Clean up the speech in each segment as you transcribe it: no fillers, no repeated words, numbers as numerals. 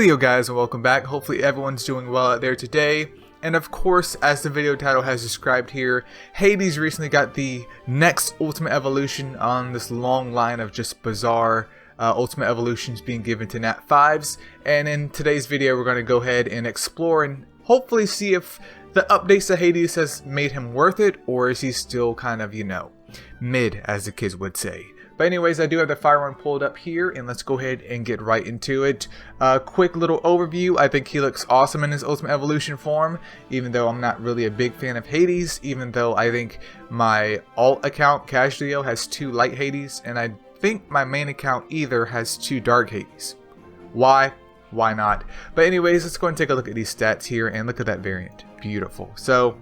Eileo guys, and welcome back. Hopefully everyone's doing well out there today. And of course, as the video title has described here, Hades recently got the next ultimate evolution on this long line of just bizarre ultimate evolutions being given to Nat 5s. And in today's video, we're going to go ahead and explore and hopefully see if the updates to Hades has made him worth it, or is he still kind of, you know, mid, as the kids would say. But anyways, I do have the fire one pulled up here, and let's go ahead and get right into it. Quick little overview. I think he looks awesome in his Ultimate Evolution form, even though I'm not really a big fan of Hades, even though I think my alt account, Eileo, has 2 light Hades, and I think my main account either has 2 dark Hades. Why? Why not? But anyways, let's go and take a look at these stats here, and look at that variant. Beautiful. So,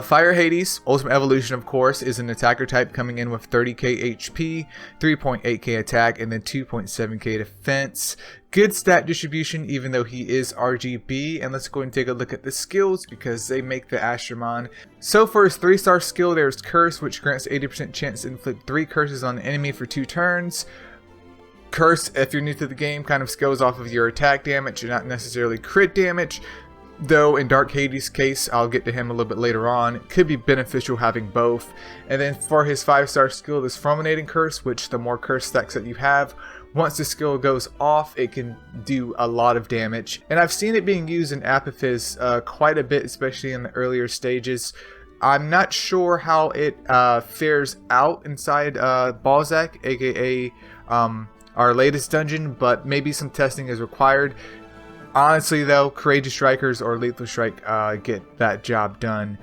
Fire Hades, Ultimate Evolution of course, is an attacker type coming in with 30k HP, 3.8k attack, and then 2.7k defense. Good stat distribution even though he is RGB, and let's go and take a look at the skills because they make the Ashramon. So for his 3-star skill, there's Curse, which grants 80% chance to inflict 3 curses on an enemy for 2 turns. Curse, if you're new to the game, kind of scales off of your attack damage and not necessarily crit damage. Though in Dark Hades' case, I'll get to him a little bit later on, it could be beneficial having both. And then for his 5-star skill, this Fulminating Curse, which the more curse stacks that you have, once the skill goes off, it can do a lot of damage. And I've seen it being used in Apophyse quite a bit, especially in the earlier stages. I'm not sure how it fares out inside Balzac, aka our latest dungeon, but maybe some testing is required. Honestly though, Courageous Strikers or Lethal Strike get that job done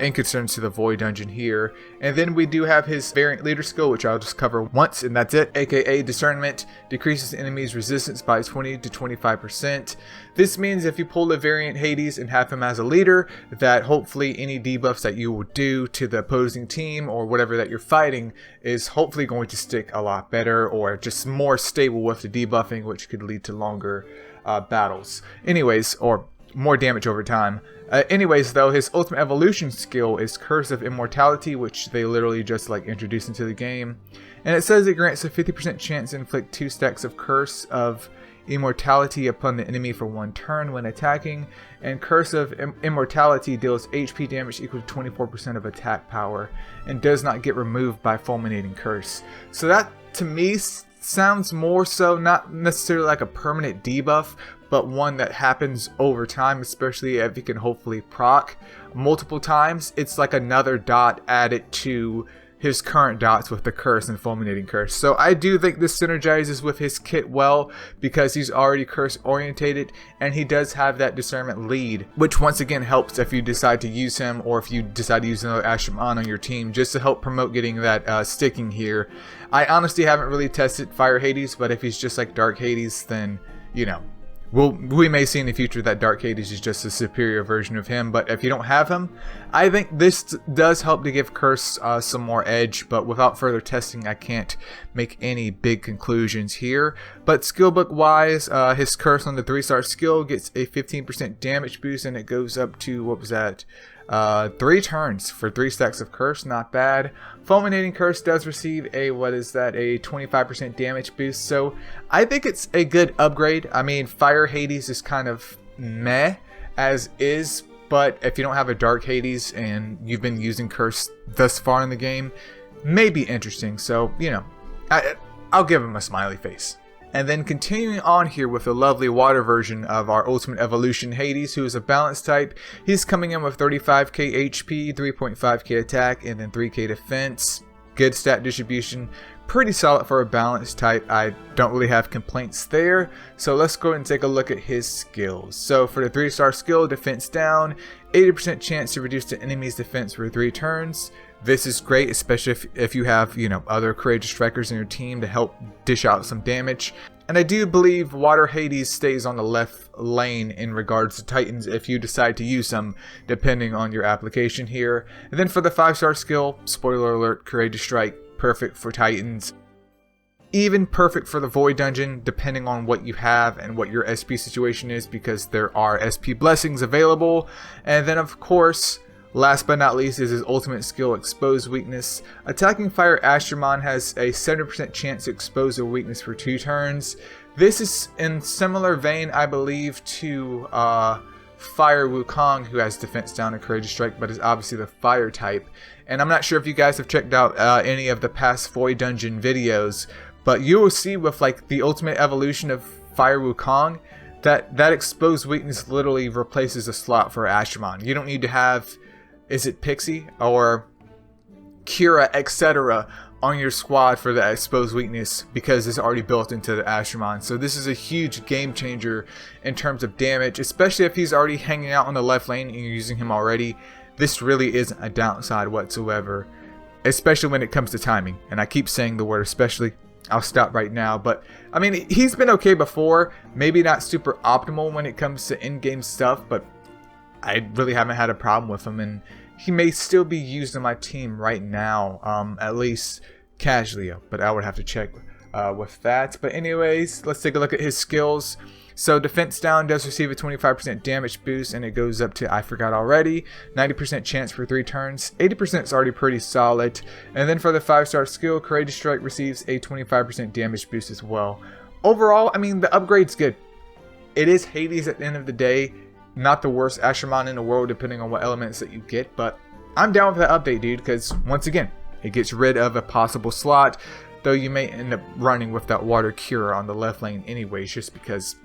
in concerns to the Void Dungeon here. And then we do have his Variant Leader skill, which I'll just cover once and that's it, aka Discernment. Decreases enemies' resistance by 20 to 25%. This means if you pull a Variant Hades and have him as a leader, that hopefully any debuffs that you will do to the opposing team or whatever that you're fighting is hopefully going to stick a lot better, or just more stable with the debuffing, which could lead to longer battles. Anyways, or more damage over time. Anyways though, his Ultimate Evolution skill is Curse of Immortality, which they literally just like introduced into the game. And it says it grants a 50% chance to inflict 2 stacks of Curse of Immortality upon the enemy for 1 turn when attacking. And Curse of Immortality deals HP damage equal to 24% of attack power and does not get removed by Fulminating Curse. So that to me sounds more so not necessarily like a permanent debuff, but one that happens over time, especially if you can hopefully proc multiple times. It's like another dot added to his current dots with the Curse and Fulminating Curse. So I do think this synergizes with his kit well, because he's already curse orientated and he does have that Discernment lead, which once again helps if you decide to use him, or if you decide to use another Ashramon on your team, just to help promote getting that sticking here. I honestly haven't really tested Fire Hades, but if he's just like Dark Hades, then, you know, we may see in the future that Dark Hades is just a superior version of him. But if you don't have him, I think this does help to give Curse some more edge. But without further testing, I can't make any big conclusions here. But skillbook wise, his Curse on the 3-star skill gets a 15% damage boost, and it goes up to, what was that? 3 turns for 3 stacks of Curse, not bad. Fulminating Curse does receive a, what is that, a 25% damage boost, so I think it's a good upgrade. I mean, Fire Hades is kind of meh as is, but if you don't have a Dark Hades and you've been using Curse thus far in the game, may be interesting. So, you know, I'll give him a smiley face. And then continuing on here with the lovely water version of our Ultimate Evolution Hades, who is a balance type. He's coming in with 35k HP, 3.5k attack, and then 3k defense. Good stat distribution. Pretty solid for a balance type. I don't really have complaints there. So let's go and take a look at his skills. So for the 3-star skill, defense down, 80% chance to reduce the enemy's defense for 3 turns. This is great, especially if you have, you know, other Courageous Strikers in your team to help dish out some damage. And I do believe Water Hades stays on the left lane in regards to Titans if you decide to use them, depending on your application here. And then for the 5-star skill, spoiler alert, Courageous Strike, perfect for Titans. Even perfect for the Void Dungeon, depending on what you have and what your SP situation is, because there are SP blessings available. And then of course, last but not least is his ultimate skill, Expose Weakness. Attacking Fire Ashramon has a 70% chance to expose a weakness for 2 turns. This is in similar vein, I believe, to Fire Wukong, who has defense down and courageous strike, but is obviously the fire type. And I'm not sure if you guys have checked out any of the past Void Dungeon videos, but you will see with like the ultimate evolution of Fire Wukong that exposed weakness literally replaces a slot for Ashramon. You don't need to have, is it Pixie or Kira, etc. on your squad for the exposed weakness, because it's already built into the Ashramon. So this is a huge game changer in terms of damage, especially if he's already hanging out on the left lane and you're using him already. This really isn't a downside whatsoever, especially when it comes to timing. And I keep saying the word especially. I'll stop right now, but I mean, he's been okay before, maybe not super optimal when it comes to in-game stuff, but I really haven't had a problem with him, and he may still be used in my team right now, at least casually, but I would have to check with that. But anyways, let's take a look at his skills. So defense down does receive a 25% damage boost, and it goes up to, I forgot already, 90% chance for 3 turns. 80% is already pretty solid. And then for the 5-star skill, Courageous Strike receives a 25% damage boost as well. Overall, I mean, the upgrade's good. It is Hades at the end of the day. Not the worst Ashramon in the world, depending on what elements that you get. But I'm down with that update, dude, because once again, it gets rid of a possible slot. Though you may end up running with that Water Cure on the left lane anyways, just because...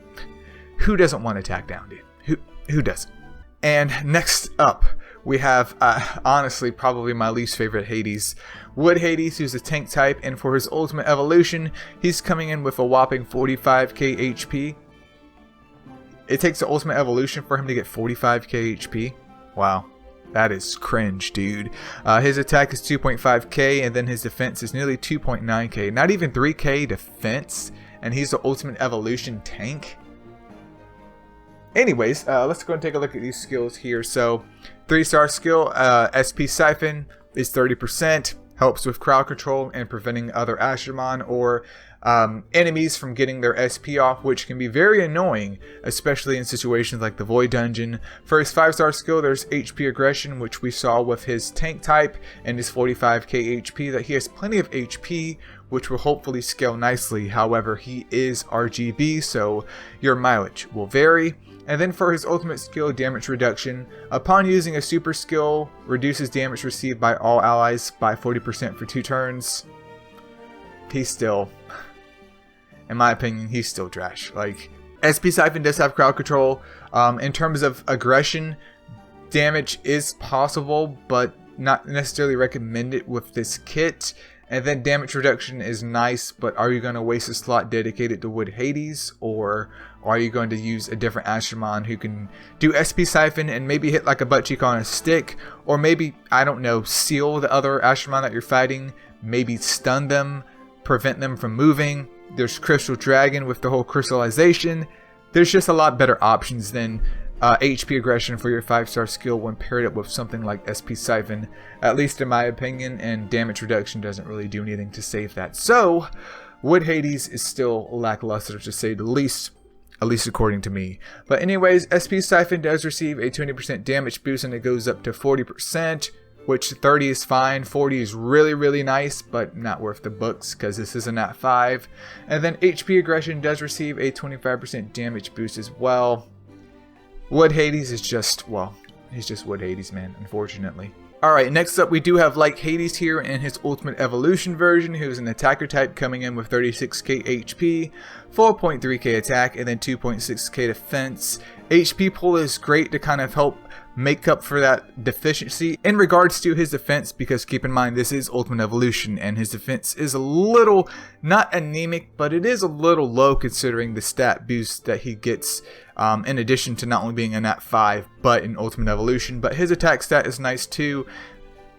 who doesn't want to attack down, dude? Who doesn't? And next up, we have, honestly, probably my least favorite Hades. Wood Hades, who's a tank type, and for his ultimate evolution, he's coming in with a whopping 45k HP. It takes the ultimate evolution for him to get 45k HP? Wow. That is cringe, dude. His attack is 2.5k, and then his defense is nearly 2.9k. Not even 3k defense, and he's the ultimate evolution tank? Anyways, let's go and take a look at these skills here. So, 3-star skill, SP Siphon is 30%, helps with crowd control and preventing other Ashramon or enemies from getting their SP off, which can be very annoying, especially in situations like the Void Dungeon. For his 5-star skill, there's HP Aggression, which we saw with his tank type and his 45k HP, that he has plenty of HP, which will hopefully scale nicely. However, he is RGB, so your mileage will vary. And then for his ultimate skill, Damage Reduction, upon using a super skill, reduces damage received by all allies by 40% for 2 turns. He's still, in my opinion, he's still trash. Like, SP Siphon does have crowd control. In terms of aggression, damage is possible, but not necessarily recommended with this kit. And then damage reduction is nice, but are you going to waste a slot dedicated to Wood Hades, or are you going to use a different Ashramon who can do SP Siphon and maybe hit like a butt cheek on a stick, or maybe, I don't know, seal the other Ashramon that you're fighting, maybe stun them, prevent them from moving. There's Crystal Dragon with the whole crystallization. There's just a lot better options than HP Aggression for your 5-star skill when paired up with something like SP Siphon, at least in my opinion, and damage reduction doesn't really do anything to save that. So, Wood Hades is still lackluster, to say the least, at least according to me. But anyways, SP Siphon does receive a 20% damage boost, and it goes up to 40%, which 30 is fine, 40 is really, really nice, but not worth the books, because this is a nat 5. And then HP Aggression does receive a 25% damage boost as well. Wood Hades is just, well, he's just Wood Hades, man, unfortunately. Alright, next up we do have Like Hades here in his Ultimate Evolution version, who's an attacker type coming in with 36k HP, 4.3k attack, and then 2.6k defense. HP pull is great to kind of help make up for that deficiency in regards to his defense, because keep in mind this is Ultimate Evolution and his defense is a little, not anemic, but it is a little low considering the stat boost that he gets in addition to not only being a nat 5 but in Ultimate Evolution. But his attack stat is nice too,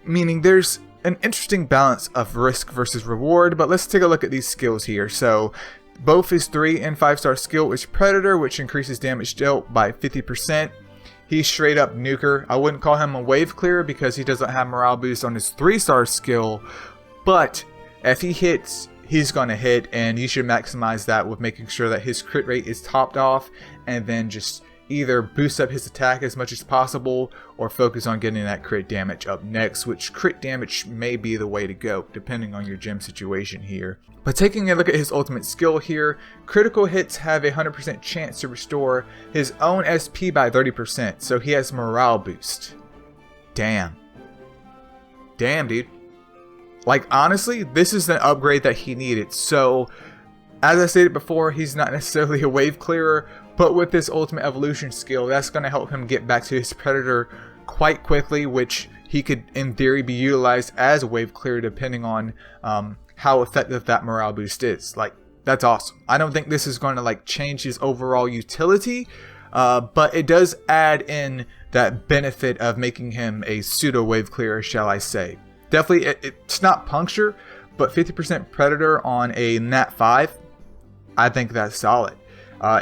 meaning there's an interesting balance of risk versus reward. But let's take a look at these skills here. So both his 3 and 5-star skill is Predator, which increases damage dealt by 50%. He's straight up nuker. I wouldn't call him a wave clearer because he doesn't have morale boost on his 3-star skill, but if he hits, he's gonna hit, and you should maximize that with making sure that his crit rate is topped off, and then just either boost up his attack as much as possible or focus on getting that crit damage up next, which crit damage may be the way to go depending on your gym situation here. But taking a look at his ultimate skill here, critical hits have a 100% chance to restore his own SP by 30%, so he has morale boost. Damn, dude. Like, honestly, this is an upgrade that he needed. So as I stated before, he's not necessarily a wave clearer, but with this ultimate evolution skill, that's going to help him get back to his predator quite quickly, which he could in theory be utilized as a wave clearer depending on how effective that morale boost is. Like, that's awesome. I don't think this is going to like change his overall utility, but it does add in that benefit of making him a pseudo wave clearer, shall I say. Definitely, it's not puncture, but 50% predator on a nat 5, I think that's solid.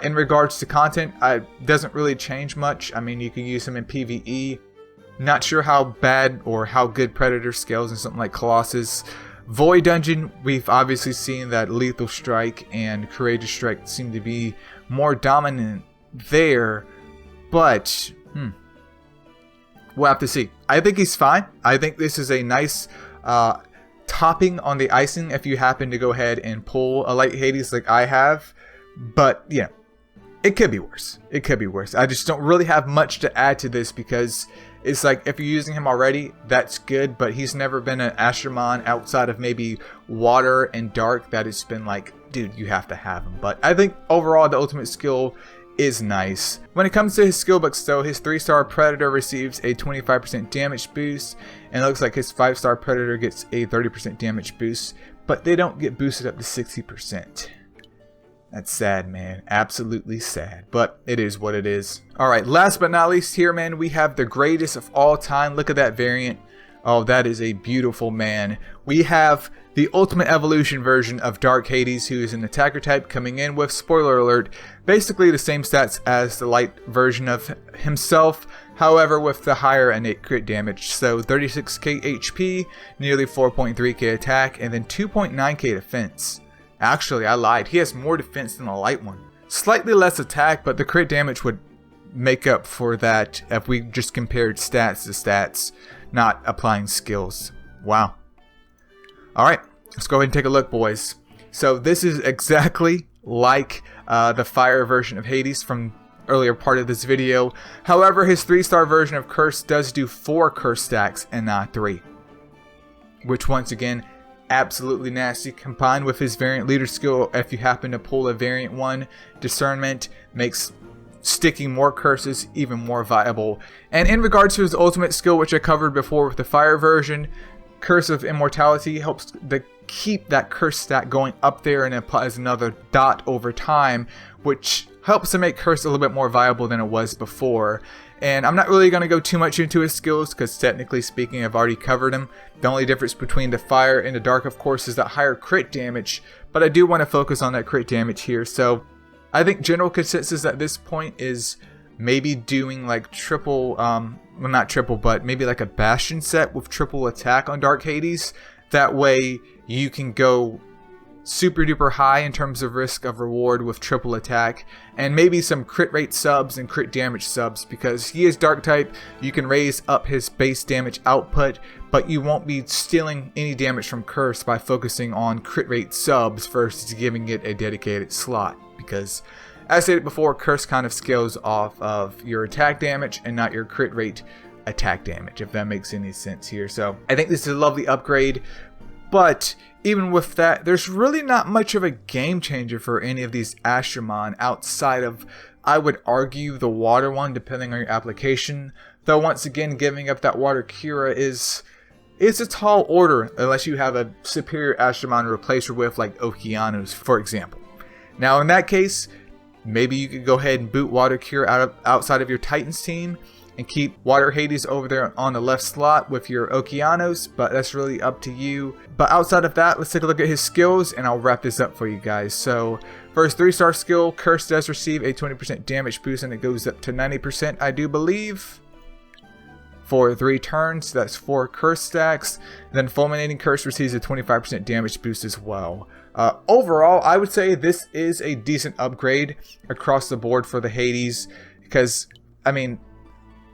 In regards to content, it doesn't really change much. I mean, you can use him in PvE. Not sure how bad or how good Predator scales in something like Colossus. Void Dungeon, we've obviously seen that Lethal Strike and Courageous Strike seem to be more dominant there, but we'll have to see. I think he's fine. I think this is a nice topping on the icing if you happen to go ahead and pull a Light Hades like I have. But yeah, it could be worse. It could be worse. I just don't really have much to add to this because it's like if you're using him already, that's good. But he's never been an Astromon outside of maybe Water and Dark that it's been like, dude, you have to have him. But I think overall the ultimate skill is nice. When it comes to his skill books though, his 3-star Predator receives a 25% damage boost, and it looks like his 5-star Predator gets a 30% damage boost, but they don't get boosted up to 60%. That's sad, man. Absolutely sad. But it is what it is. Alright, last but not least here, man, we have the greatest of all time. Look at that variant. Oh, that is a beautiful man. We have the ultimate evolution version of Dark Hades, who is an attacker type coming in with, spoiler alert, basically the same stats as the light version of himself, however with the higher innate crit damage. So 36k HP, nearly 4.3k attack, and then 2.9k defense. Actually, I lied. He has more defense than the light one. Slightly less attack, but the crit damage would make up for that if we just compared stats to stats, not applying skills. Wow. Alright, let's go ahead and take a look, boys. So this is exactly like the fire version of Hades from earlier part of this video. However, his 3-star version of Curse does do 4 curse stacks and not 3. Which once again, absolutely nasty. Combined with his variant leader skill, if you happen to pull a variant one, discernment makes sticking more curses even more viable. And in regards to his ultimate skill, which I covered before with the fire version, Curse of Immortality helps to keep that curse stat going up there and applies another dot over time, which helps to make Curse a little bit more viable than it was before. And I'm not really going to go too much into his skills because technically speaking I've already covered him. The only difference between the fire and the dark, of course, is that higher crit damage, but I do want to focus on that crit damage here. So I think general consensus at this point is maybe doing like triple, well not triple, but maybe like a Bastion set with triple attack on Dark Hades. That way you can go super duper high in terms of risk of reward with triple attack, and maybe some crit rate subs and crit damage subs, because he is dark type. You can raise up his base damage output, but you won't be stealing any damage from Curse by focusing on crit rate subs versus giving it a dedicated slot, because as I stated before, Curse kind of scales off of your attack damage and not your crit rate attack damage, if that makes any sense here. So I think this is a lovely upgrade, but even with that, there's really not much of a game changer for any of these Astromon outside of, I would argue, the water one, depending on your application. Though once again, giving up that water Cura is a tall order unless you have a superior Astromon to replace her with, like Okeanos, for example. Now in that case, maybe you could go ahead and boot water Cura outside of your Titans team and keep Water Hades over there on the left slot with your Okeanos, but that's really up to you. But outside of that, let's take a look at his skills and I'll wrap this up for you guys. So for his 3-star skill, Curse does receive a 20% damage boost and it goes up to 90%, I do believe, for 3 turns. That's 4 curse stacks. Then Fulminating Curse receives a 25% damage boost as well. Overall, I would say this is a decent upgrade across the board for the Hades. because, I mean,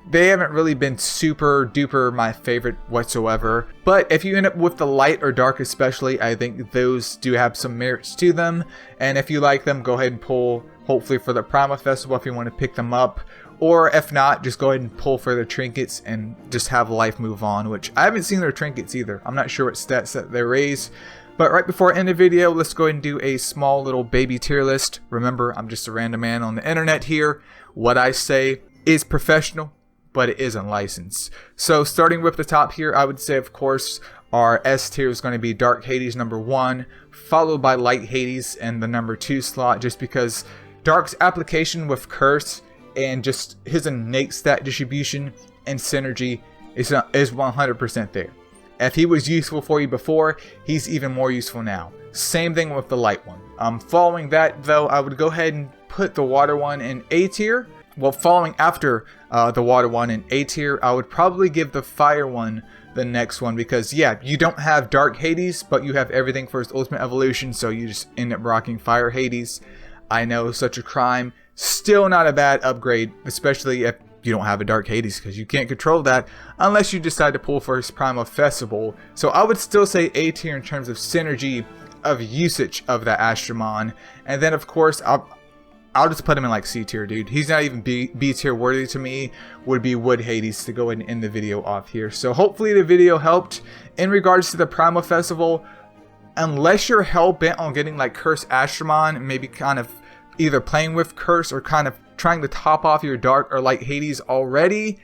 they haven't really been super duper my favorite whatsoever. But if you end up with the light or dark especially, I think those do have some merits to them. And if you like them, go ahead and pull, hopefully, for the Primal Festival if you want to pick them up. Or if not, just go ahead and pull for their trinkets and just have life move on, which I haven't seen their trinkets either. I'm not sure what stats that they raise. But right before I end the video, let's go ahead and do a small little baby tier list. Remember, I'm just a random man on the internet here. What I say is professional, but it isn't licensed. So starting with the top here, I would say, of course, our S tier is going to be Dark Hades number 1, followed by Light Hades in the number 2 slot, just because Dark's application with Curse and just his innate stat distribution and synergy is 100% there. If he was useful for you before, he's even more useful now. Same thing with the Light one. Following that, though, I would go ahead and put the Water one in A tier. Well, following after the Water one in A tier, I would probably give the Fire one the next one, because yeah, you don't have Dark Hades, but you have everything for his ultimate evolution, so you just end up rocking Fire Hades. I know, such a crime. Still not a bad upgrade, especially if you don't have a Dark Hades, because you can't control that unless you decide to pull for his Primal Festival. So I would still say A tier in terms of synergy of usage of that Astromon. And then of course I'll just put him in like C tier, dude. He's not even B tier worthy to me. Would be Wood Hades, to go ahead and end the video off here. So hopefully the video helped in regards to the Primal Festival. Unless you're hell-bent on getting like Curse Astromon, maybe kind of either playing with Curse or kind of trying to top off your Dark or Light Hades already,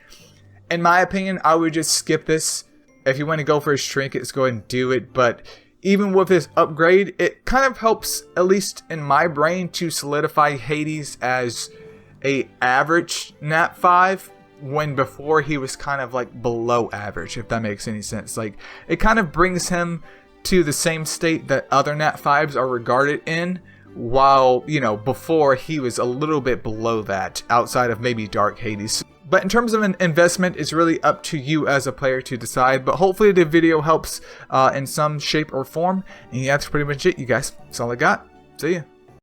in my opinion, I would just skip this. If you want to go for his trinkets, go ahead and do it. But even with this upgrade, it kind of helps, at least in my brain, to solidify Hades as a average Nat 5, when before he was kind of like below average, if that makes any sense. Like, it kind of brings him to the same state that other Nat 5s are regarded in, while, you know, before he was a little bit below that, outside of maybe Dark Hades. But in terms of an investment, it's really up to you as a player to decide. But hopefully the video helps in some shape or form. And yeah, that's pretty much it, you guys. That's all I got. See ya.